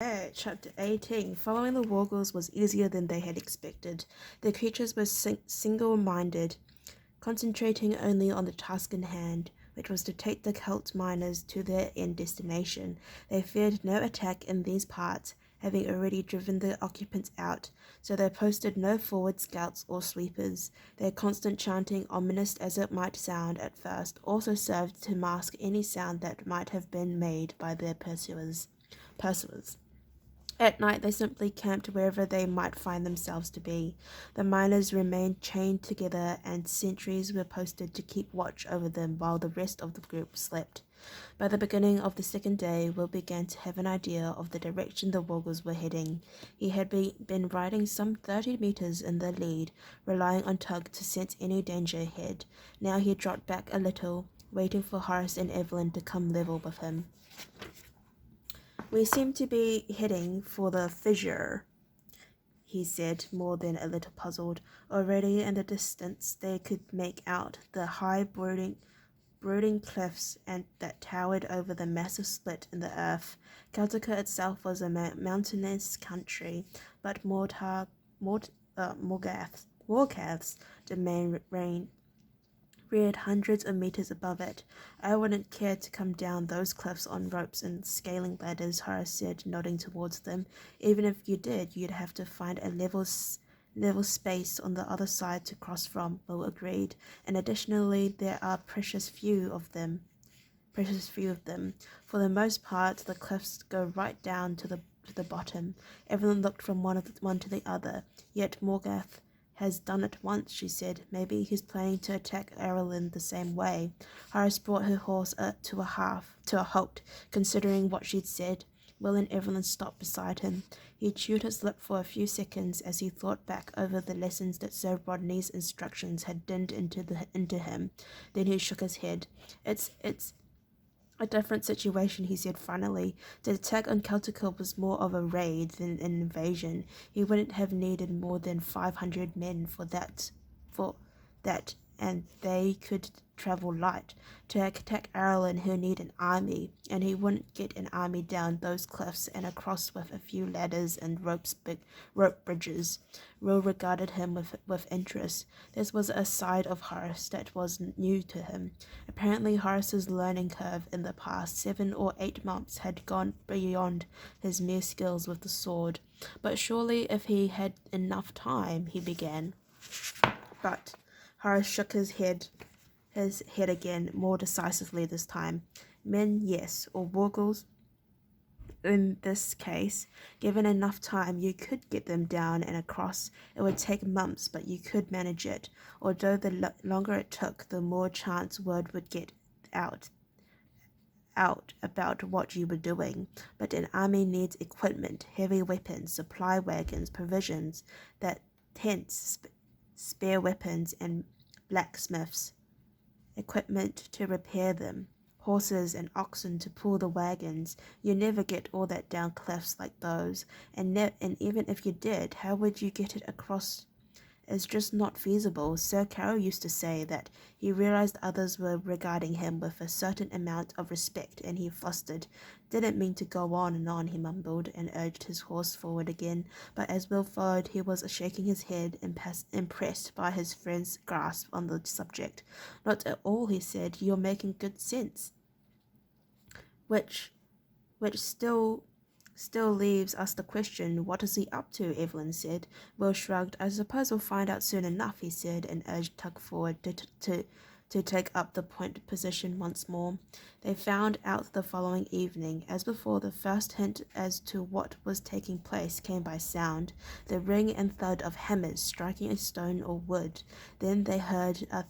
Chapter 18. Following the Wargles was easier than they had expected. The creatures were single-minded, concentrating only on the task in hand, which was to take the Celt miners to their end destination. They feared no attack in these parts, having already driven the occupants out, so they posted no forward scouts or sweepers. Their constant chanting, ominous as it might sound at first, also served to mask any sound that might have been made by their pursuers. At night they simply camped wherever they might find themselves to be. The miners remained chained together and sentries were posted to keep watch over them while the rest of the group slept. By the beginning of the second day, Will began to have an idea of the direction the Wargles were heading. He had been riding some 30 meters in the lead, relying on Tug to sense any danger ahead. Now he dropped back a little, waiting for Horace and Evelyn to come level with him. "We seem to be heading for the fissure," he said, more than a little puzzled. Already in the distance they could make out the high brooding cliffs that towered over the massive split in the earth. Celtica itself was a mountainous country, but Morcath's domain reared hundreds of meters above it. "I wouldn't care to come down those cliffs on ropes and scaling ladders," Horace said, nodding towards them. "Even if you did, you'd have to find a level space on the other side to cross from," Will agreed. "And additionally, there are precious few of them. For the most part, the cliffs go right down to the bottom." Evelyn looked from one to the other. "Yet Morgath has done it once," she said. "Maybe he's planning to attack Ireland the same way." Horace brought her horse to a halt, considering what she'd said. Will and Evelyn stopped beside him. He chewed his lip for a few seconds as he thought back over the lessons that Sir Rodney's instructions had dinned into him. Then he shook his head. It's a different situation," he said finally. "The attack on Celtica was more of a raid than an invasion. He wouldn't have needed more than 500 men for that, and they could travel light. To attack Ireland he'll need an army, and he wouldn't get an army down those cliffs and across with a few ladders and rope bridges." Will regarded him with interest. This was a side of Horace that was new to him. Apparently Horace's learning curve in the past 7 or 8 months had gone beyond his mere skills with the sword. "But surely if he had enough time," he began. But Horace shook his head again, more decisively this time. "Men, yes, or Wargles. In this case, given enough time, you could get them down and across. It would take months, but you could manage it. Although the longer it took, the more chance word would get out about what you were doing. But an army needs equipment, heavy weapons, supply wagons, provisions, tents, spare weapons, and blacksmiths, equipment to repair them, horses and oxen to pull the wagons. You never get all that down cliffs like those, and even if you did, how would you get it across? It's just not feasible." Sir Carol used to say that. He realized others were regarding him with a certain amount of respect, and he flustered. "Didn't mean to go on," he mumbled, and urged his horse forward again. But as Will followed, he was shaking his head, impressed by his friend's grasp on the subject. "Not at all," he said. "You're making good sense." Which still leaves us the question, what is he up to?" Evelyn said. Will shrugged. "I suppose we'll find out soon enough," he said, and urged Tug forward to take up the point position once more. They found out the following evening. As before, the first hint as to what was taking place came by sound, the ring and thud of hammers striking a stone or wood. Then they heard a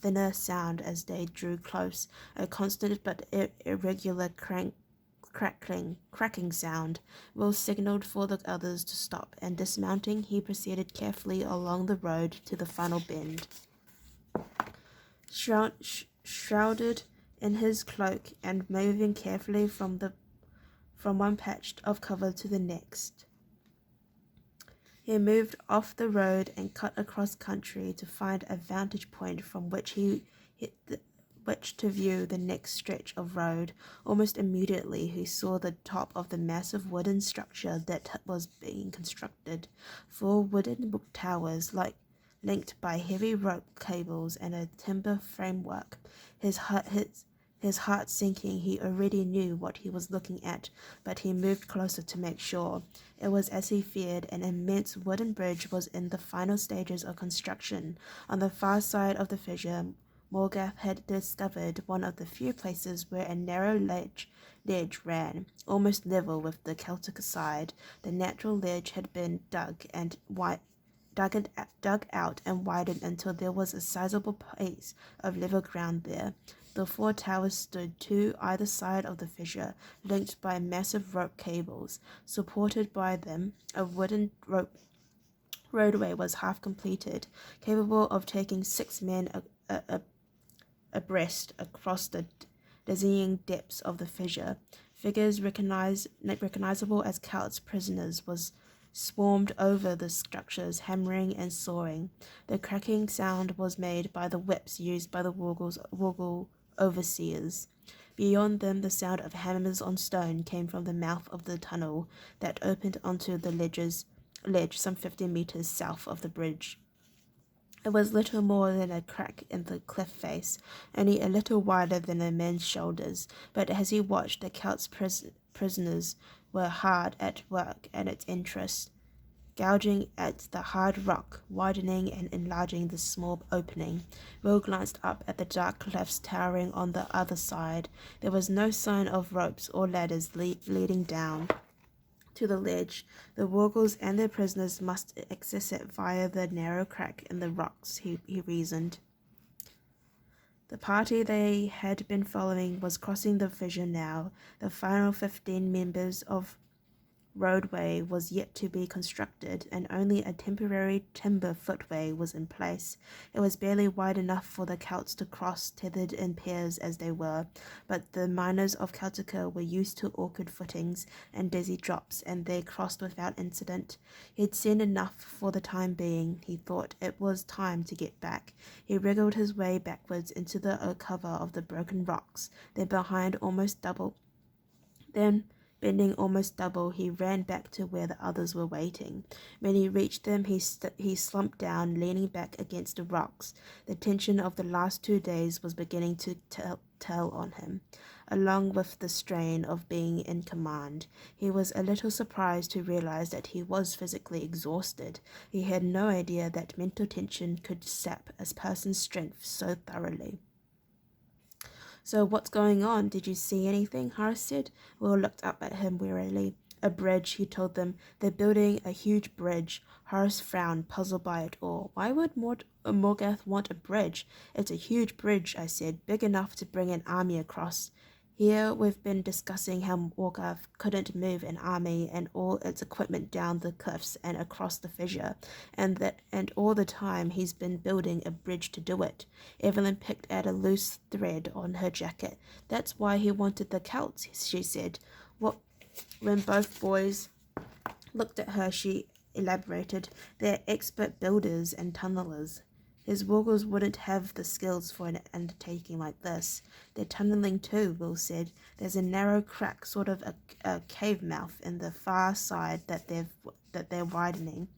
thinner sound as they drew close, a constant but irregular cracking sound. Will signaled for the others to stop, and dismounting, he proceeded carefully along the road to the final bend. Shrouded in his cloak and moving carefully from one patch of cover to the next, he moved off the road and cut across country to find a vantage point from which which to view the next stretch of road. Almost immediately he saw the top of the massive wooden structure that was being constructed. Four wooden towers, linked by heavy rope cables and a timber framework. His heart sinking, he already knew what he was looking at, but he moved closer to make sure. It was as he feared. An immense wooden bridge was in the final stages of construction. On the far side of the fissure, Morgath had discovered one of the few places where a narrow ledge ran, almost level with the Celtic side. The natural ledge had been dug out and widened until there was a sizable piece of level ground there. The four towers stood two either side of the fissure, linked by massive rope cables. Supported by them, a wooden roadway was half completed, capable of taking 6 men abreast across the dizzying depths of the fissure. Figures recognizable as Celts prisoners was swarmed over the structures, hammering and sawing. The cracking sound was made by the whips used by the Woggle overseers. Beyond them, the sound of hammers on stone came from the mouth of the tunnel that opened onto the ledge some 50 meters south of the bridge. It was little more than a crack in the cliff face, only a little wider than a man's shoulders, but as he watched, the Celts' prisoners were hard at work at its entrance, gouging at the hard rock, widening and enlarging the small opening. Will glanced up at the dark cliffs towering on the other side. There was no sign of ropes or ladders leading down to the ledge. The Wargles and their prisoners must access it via the narrow crack in the rocks, he reasoned. The party they had been following was crossing the fissure now. The final 15 members of roadway was yet to be constructed, and only a temporary timber footway was in place. It was barely wide enough for the Celts to cross, tethered in pairs as they were, but the miners of Celtica were used to awkward footings and dizzy drops, and they crossed without incident. He'd seen enough for the time being, he thought. It was time to get back. He wriggled his way backwards into the cover of the broken rocks, then bending almost double, he ran back to where the others were waiting. When he reached them, he slumped down, leaning back against the rocks. The tension of the last 2 days was beginning to tell on him, along with the strain of being in command. He was a little surprised to realize that he was physically exhausted. He had no idea that mental tension could sap a person's strength so thoroughly. "So what's going on? Did you see anything?" Horace said. Will looked up at him wearily. "A bridge," he told them. "They're building a huge bridge." Horace frowned, puzzled by it all. "Why would Morgath want a bridge?" "It's a huge bridge," I said, "big enough to bring an army across. Here we've been discussing how Morgath couldn't move an army and all its equipment down the cliffs and across the fissure, and all the time he's been building a bridge to do it." Evelyn picked at a loose thread on her jacket. "That's why he wanted the Celts," she said. When both boys looked at her, she elaborated. "They're expert builders and tunnelers. His Wargles wouldn't have the skills for an undertaking like this." "They're tunneling too," Will said. "There's a narrow crack, sort of a cave mouth in the far side that they're widening."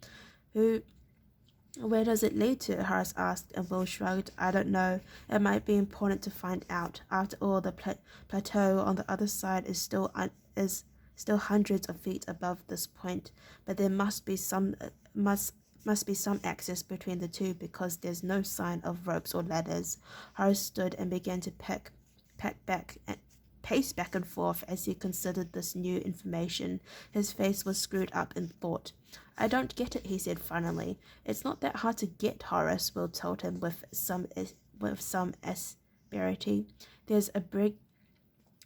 "Where does it lead to?" Horace asked, and Will shrugged. "I don't know. It might be important to find out. After all, the plateau on the other side is still hundreds of feet above this point, but there must be some access between the two because there's no sign of ropes or ladders." Horace stood and began to pace back and forth as he considered this new information. His face was screwed up in thought. "I don't get it," he said finally. "It's not that hard to get, Horace," Will told him with some asperity. "There's a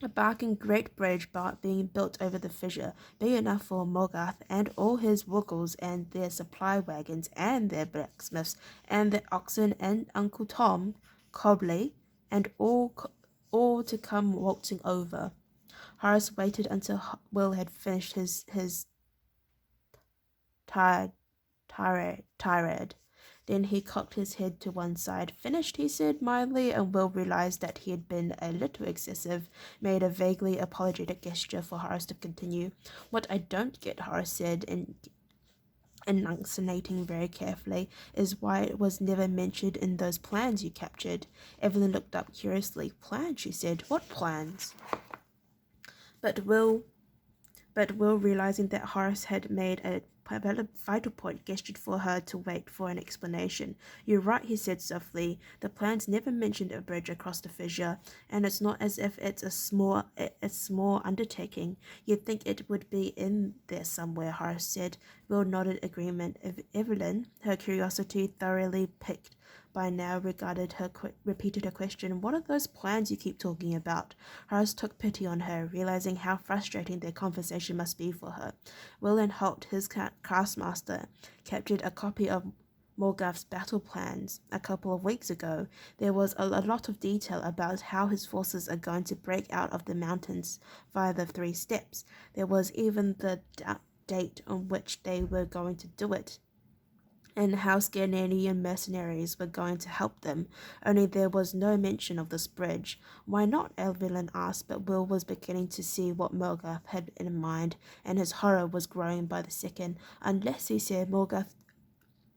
barking great bridge being built over the fissure, big enough for Morgath and all his Woggles and their supply wagons and their blacksmiths and their oxen and Uncle Tom, Cobley, and all to come waltzing over." Horace waited until Will had finished his tirade. Then he cocked his head to one side. Finished, he said mildly, and Will realized that he had been a little excessive, made a vaguely apologetic gesture for Horace to continue. What I don't get, Horace said, enunciating very carefully, is why it was never mentioned in those plans you captured. Evelyn looked up curiously. Plans, she said. What plans? But Will, realizing that Horace had made a vital point, gestured for her to wait for an explanation. You're right, he said softly. The plans never mentioned a bridge across the fissure, and it's not as if it's a small undertaking. You'd think it would be in there somewhere, Horace said. Will nodded agreement. Evelyn, her curiosity thoroughly piqued by now, repeated her question. What are those plans you keep talking about? Horace took pity on her, realizing how frustrating their conversation must be for her. Will and Holt, his craftsmaster, captured a copy of Morgoth's battle plans a couple of weeks ago. There was a lot of detail about how his forces are going to break out of the mountains via the 3 steps. There was even the date on which they were going to do it, and how Scandinavian mercenaries were going to help them, only there was no mention of this bridge. Why not? Evelyn asked, but Will was beginning to see what Morgoth had in mind, and his horror was growing by the second. Unless, he said, Morgoth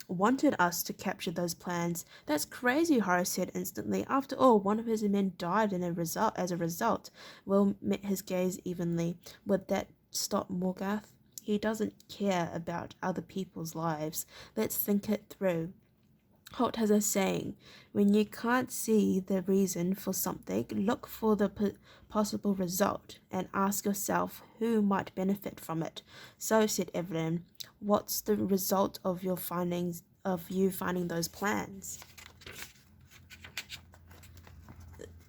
wanted us to capture those plans. That's crazy, Horace said instantly. After all, one of his men died as a result. Will met his gaze evenly. Would that stop Morgoth? He doesn't care about other people's lives. Let's think it through. Holt has a saying, when you can't see the reason for something, look for the possible result and ask yourself who might benefit from it. So, said Evelyn, what's the result of you finding those plans?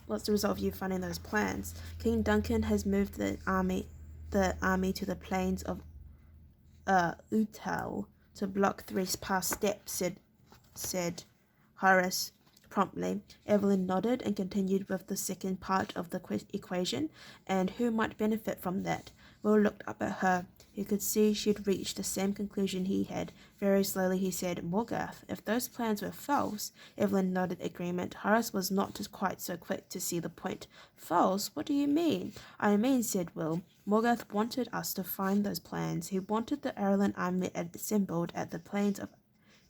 What's the result of you finding those plans? King Duncan has moved the army to the plains of Utal to block 3 past steps, said Horace promptly. Evelyn nodded and continued with the second part of the equation. And who might benefit from that? Will looked up at her. He could see she'd reached the same conclusion he had. Very slowly he said, Morgoth, if those plans were false. Evelyn nodded agreement. Horace was not quite so quick to see the point. False? What do you mean? I mean, said Will, Morgoth wanted us to find those plans. He wanted the Ireland army assembled at the plains of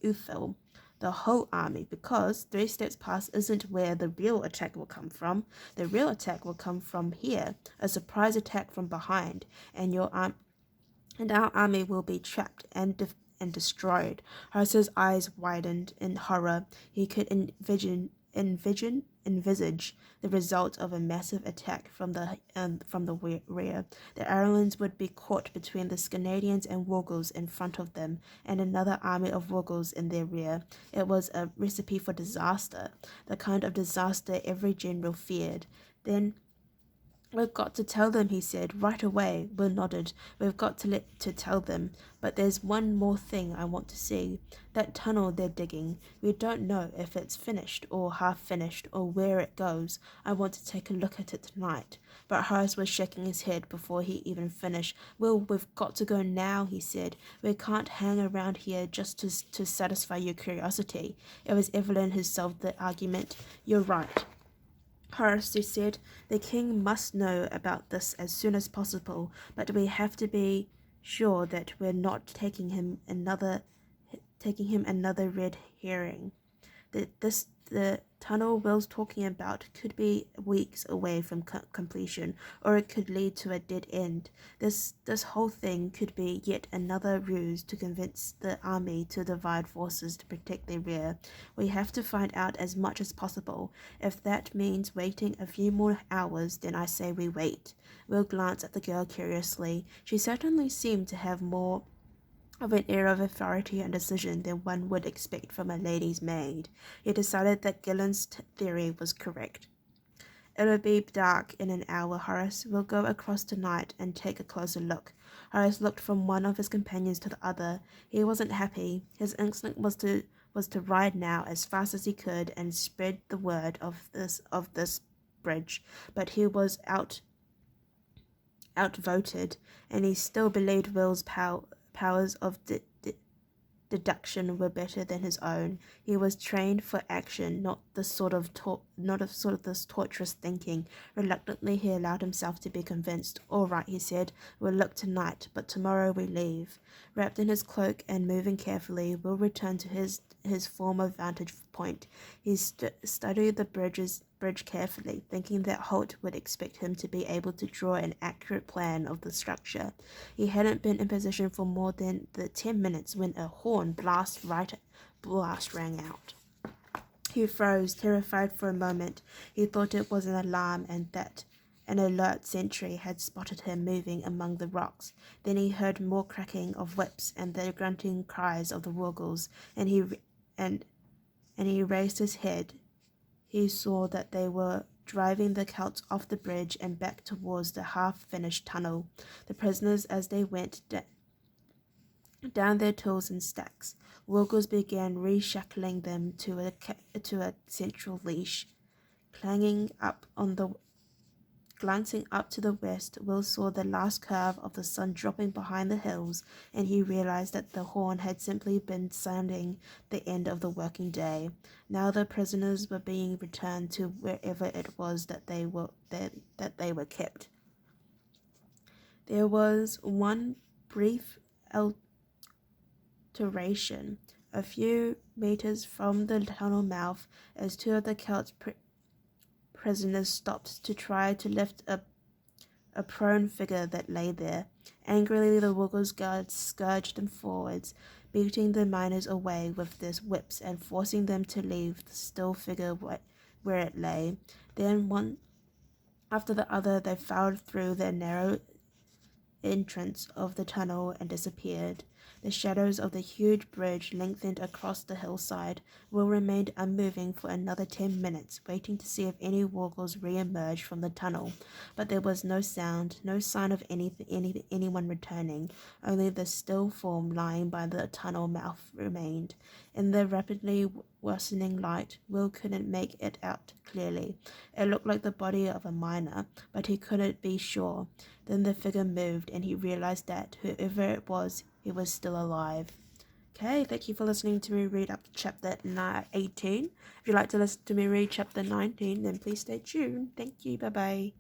Uthil, the whole army, because 3 steps past isn't where the real attack will come from. The real attack will come from here, a surprise attack from behind, and our army will be trapped and destroyed. Horace's eyes widened in horror. He could envisage the result of a massive attack from the rear. The Irelands would be caught between the Scandinavians and Wurgles in front of them, and another army of Wurgles in their rear. It was a recipe for disaster, the kind of disaster every general feared. Then, we've got to tell them, he said, right away. Will nodded. We've got to tell them. But there's one more thing I want to see. That tunnel they're digging. We don't know if it's finished or half finished or where it goes. I want to take a look at it tonight. But Horace was shaking his head before he even finished. Will, we've got to go now, he said. We can't hang around here just to satisfy your curiosity. It was Evelyn who solved the argument. You're right, Horace said, the king must know about this as soon as possible, but we have to be sure that we're not taking him another red herring. The tunnel Will's talking about could be weeks away from completion, or it could lead to a dead end. This whole thing could be yet another ruse to convince the army to divide forces to protect their rear. We have to find out as much as possible. If that means waiting a few more hours, then I say we wait. Will glanced at the girl curiously. She certainly seemed to have more of an air of authority and decision than one would expect from a lady's maid. He decided that Gillen's theory was correct. It'll be dark in an hour, Horace. We'll go across tonight and take a closer look. Horace looked from one of his companions to the other. He wasn't happy. His instinct was to ride now as fast as he could and spread the word of this bridge, but he was outvoted, and he still believed Will's powers of deduction were better than his own. He was trained for action, not this torturous thinking. Reluctantly, he allowed himself to be convinced. "All right," he said. "We'll look tonight, but tomorrow we leave." Wrapped in his cloak and moving carefully, Will returned to his former vantage point. He studied the bridge carefully, thinking that Holt would expect him to be able to draw an accurate plan of the structure. He hadn't been in position for more than the 10 minutes when a horn blast rang out. He froze, terrified for a moment. He thought it was an alarm and that an alert sentry had spotted him moving among the rocks. Then he heard more cracking of whips and the grunting cries of the Wurgles, and he raised his head. He saw that they were driving the Celts off the bridge and back towards the half-finished tunnel. The prisoners, as they went down their tools in stacks, Wurgles began reshackling them to a central leash. Glancing up to the west, Will saw the last curve of the sun dropping behind the hills, and he realized that the horn had simply been sounding the end of the working day. Now the prisoners were being returned to wherever it was that they were kept. There was one brief alteration a few meters from the tunnel mouth as two of the Celts prisoners stopped to try to lift a prone figure that lay there. Angrily, the Wurgles guards scourged them forwards, beating the miners away with their whips and forcing them to leave the still figure where it lay. Then, one after the other, they filed through the narrow entrance of the tunnel and disappeared. The shadows of the huge bridge lengthened across the hillside. Will remained unmoving for another 10 minutes, waiting to see if any Wurgles re-emerged from the tunnel. But there was no sound, no sign of anyone returning. Only the still form lying by the tunnel mouth remained. In the rapidly worsening light, Will couldn't make it out clearly. It looked like the body of a miner, but he couldn't be sure. Then the figure moved, and he realized that, whoever it was, he was still alive. Okay, thank you for listening to me read up to chapter 18. If you'd like to listen to me read chapter 19, then please stay tuned. Thank you, bye-bye.